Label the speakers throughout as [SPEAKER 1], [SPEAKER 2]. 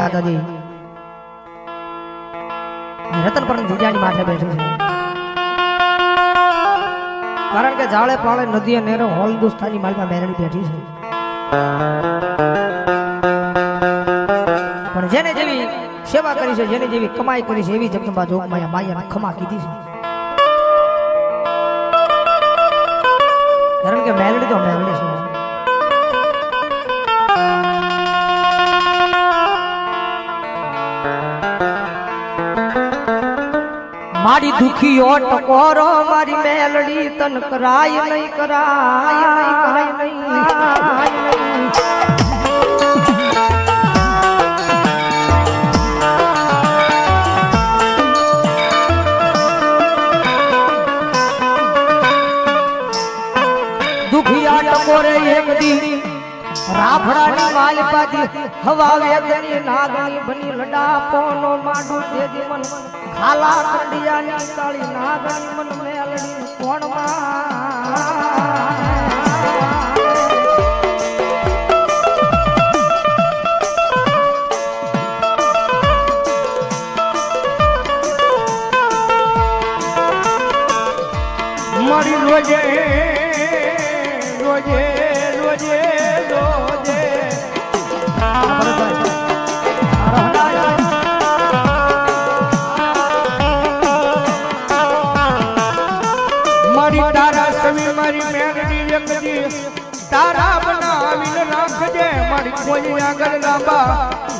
[SPEAKER 1] દાદાજી રતન પર વિદ્યાની માથે બેઠી છે કારણ કે જાળે પાળે નદીએ નેરે હોલ હિન્દુસ્તાની માલમાં મેરડી બેઠી છે પણ જેને જેવી સેવા કરી છે જેને જેવી કમાઈ કરી છે એવી જગદંબા જોગમાયા માયાને ખમા કીધી છે કારણ કે મેલડી તો મેલડી છે મારી દુખીઓ ટકોરો મારી મેલડી તન કરાય નહીં કરાય નહીં કરાય નહીં દુખિયા ટકોરે એક દી રાફડાની માલપાદી હવા વેદની નાગની બની લડા પોનો માડું દેદી મન ખાલા કંડિયાની કાળી નાગની મન મેલડી કોણમાં
[SPEAKER 2] મારી રોજે રોજે રોજે રોજે મારી તારા સમી મારી મેરડી એકજી તારા બનાવીને રાખજે મારી કોઈ આગળ લાંબા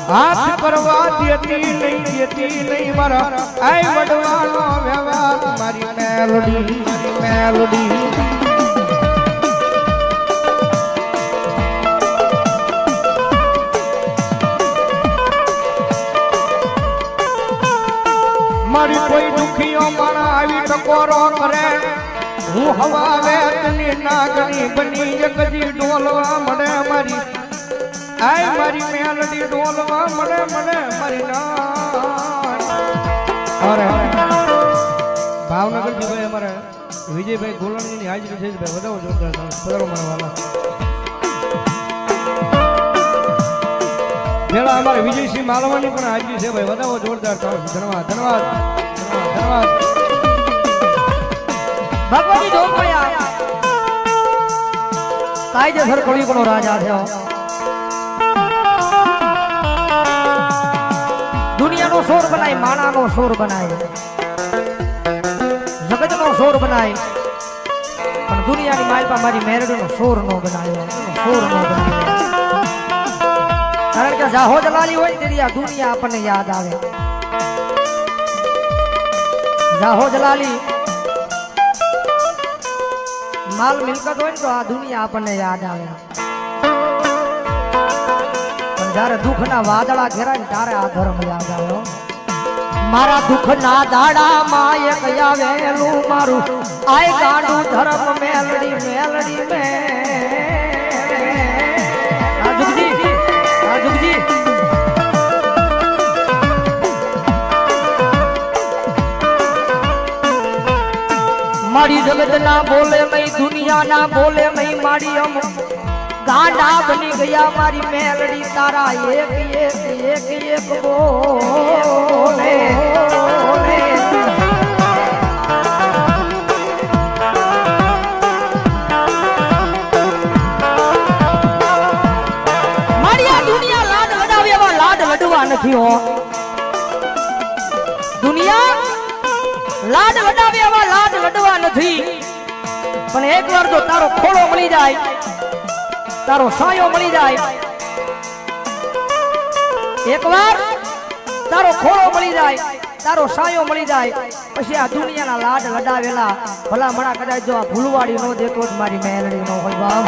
[SPEAKER 2] હાથ કરવા દેતી નહીં મારા આઈ વડવાનો વ્યવહાર મારી મેલડી મારી કોઈ દુખીઓ માણા આવી ટકોરો કરે હું હવા વેતની નાગની બની એકજી ડોલવા મળે મારી આય મારી મેલડી ડોલવા મળે મારી અરે ભાવનગર થી ભાઈ અમારે વિજયભાઈ ગોલણજી ની હાજરી છે ભાઈ વધાવો જોરદાર પધારો મારવાના મેળા અમારે વિજયસિંહ માલવાની પણ હાજરી છે ભાઈ વધાવો જોરદાર ધન્યવાદ ધન્યવાદ ધન્યવાદ
[SPEAKER 1] ભગવાનની જોગમાયા કાયદેસર કળિયુગનો રાજા થયો દુનિયાનો સોર બનાય માણાનો સોર બનાય જગતનો સોર બનાય પણ દુનિયાની માલપા મારી મેરડીનો સોર નો બનાવ્યો સોર નો બનાવ્યો કારણ કે જાહો જલાલી હોય તેરી આ દુનિયા આપણને યાદ આવે જાહો જલાલી માલ મિલકત હોય ને તો આ દુનિયા આપણને યાદ આવે પણ જયારે દુઃખના વાદળા ઘેરાય ને ત્યારે આ ધર્મ યાદ આવ્યો મારા દુઃખના દાડામાં એક આવેલું મારું આય ગાડું ધર્મ મેલડી મેલડી મે રાજુજી મારી જગત ના બોલે મઈ દુનિયા ના બોલે મઈ મારી અમ ગાંડા બની ગયા મારી મેલડી તારા એક એક એક એક બોલે મારી આ દુનિયા લાડ લડાવે એવા લાડ લડવા નથી હો દુનિયા લાડ લડાવે એવા લાડ લડવા નથી પણ એકવાર જો તારો ખોળો મળી જાય તારો સાયો મળી જાય એકવાર તારો ખોળો મળી જાય તારો સાયો મળી જાય પછી આ દુનિયાના લાડ લડાવેલા ભલા મણા કદાચ જો આ ભૂલવાડી નો દેતો જ મારી મેલડી નો હોય બાપ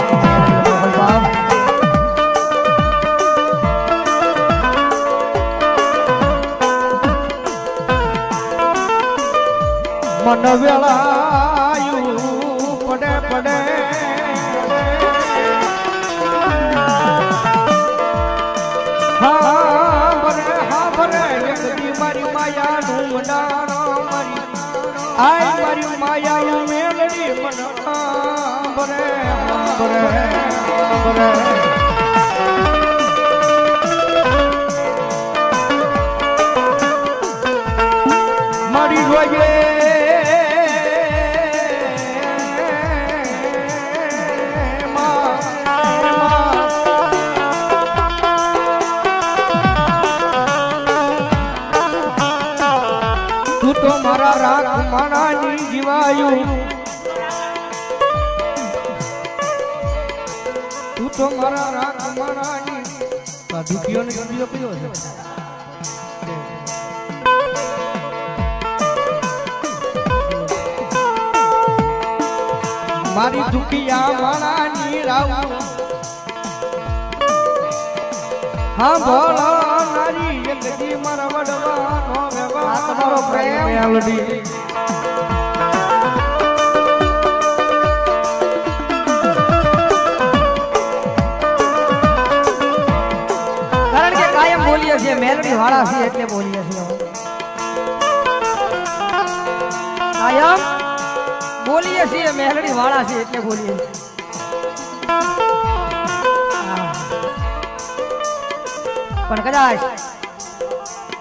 [SPEAKER 2] મન વેળાયું પડે પડે હા ભરે એકદી મારી માયાનું મંડાણો મારી આય મારી માયાનું મેલડી મન ભરે ભરે ભરે જોઈએ તું તો મારા રાખ માણાની જીવાયું તું તો મારા રાખ માણાની દુખીઓને ગંભીરો કયો છે મારી દુખિયા માણાની રાવ હા બોલો નારી એકજી મારા વડવાનો વ્યવહાર તમારો પ્રેમ મેલડી
[SPEAKER 1] કારણ કે કાયમ બોલીએ છીએ મેલડી વાળા છીએ એટલે બોલીએ છીએ કાયમ બોલીએ છીએ મેલડી વાળા છીએ એટલે બોલીએ પણ કદાચ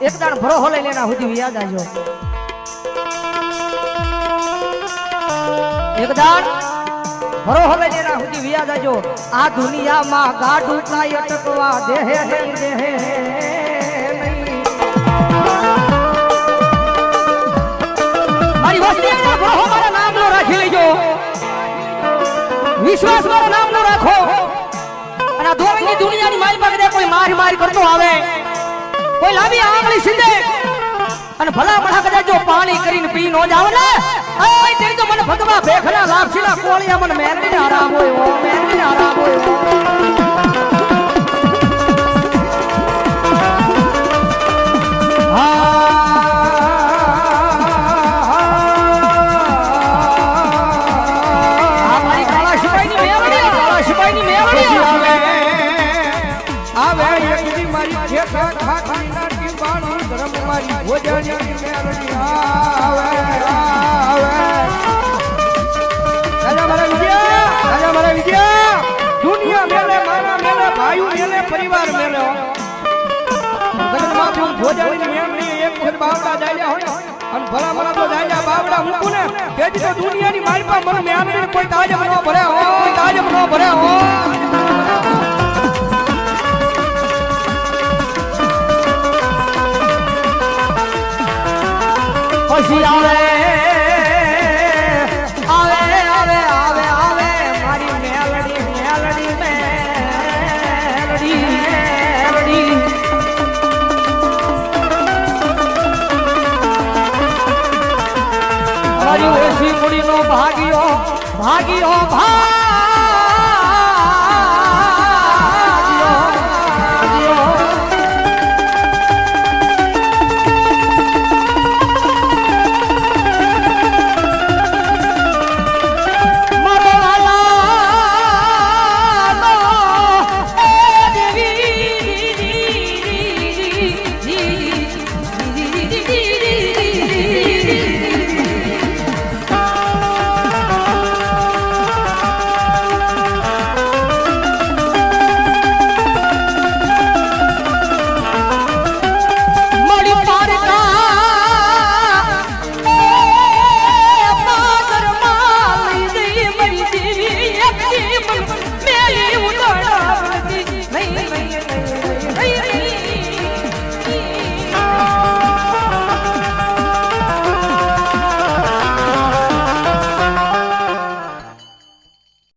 [SPEAKER 1] એક દાણ ભરોહો લઈને એના સુધી યાદ આવજો એક દાણ ભરોહો લઈને એના સુધી યાદ આવજો આ દુનિયામાં ગાડું કાય અટકવા દેહે નહીં દેહે મારી વસ્તી એના ભરોહો મારા નામનો રાખી લેજો વિશ્વાસ મારા નામનો રાખો અને આ દોરંગી દુનિયાની મારી પાસે કોઈ મારી કરતો આવે કોઈ લાંબી આંગળી સીધે અને ભલા ભલા કદાચ જો પાણી કરીને પી નો જાવ ને ઓય તેરી તો મને ભગવા ભેખલા લાપસીના કોળિયા મને મેરડીને આરામ હોય મેરડીને આરામ હોય
[SPEAKER 2] ભોજનની મેલડી આવે રાજા મારા વિજયા દુનિયા મેલે મારા મેલે ભાઈઓ મેલે પરિવાર મેલે જગતમાંથી હું ભોજનની મેલડી એક વખત બાવડા જાયા હોય અને ભલા ભલા તો જાયા બાવડા મૂકું ને તેથી તો દુનિયાની મારી પાસે મને મેલડી કોઈ તાજબ ન ભરે હો કોઈ તાજબ ન ભરે હો
[SPEAKER 1] પછી આવે આવે આવે આવે આવે મારી મેલડી મેલડી મેલડી મેલડી મારી ઓછી મુડીનો ભાગ્યો ભાગ્યો ભાગ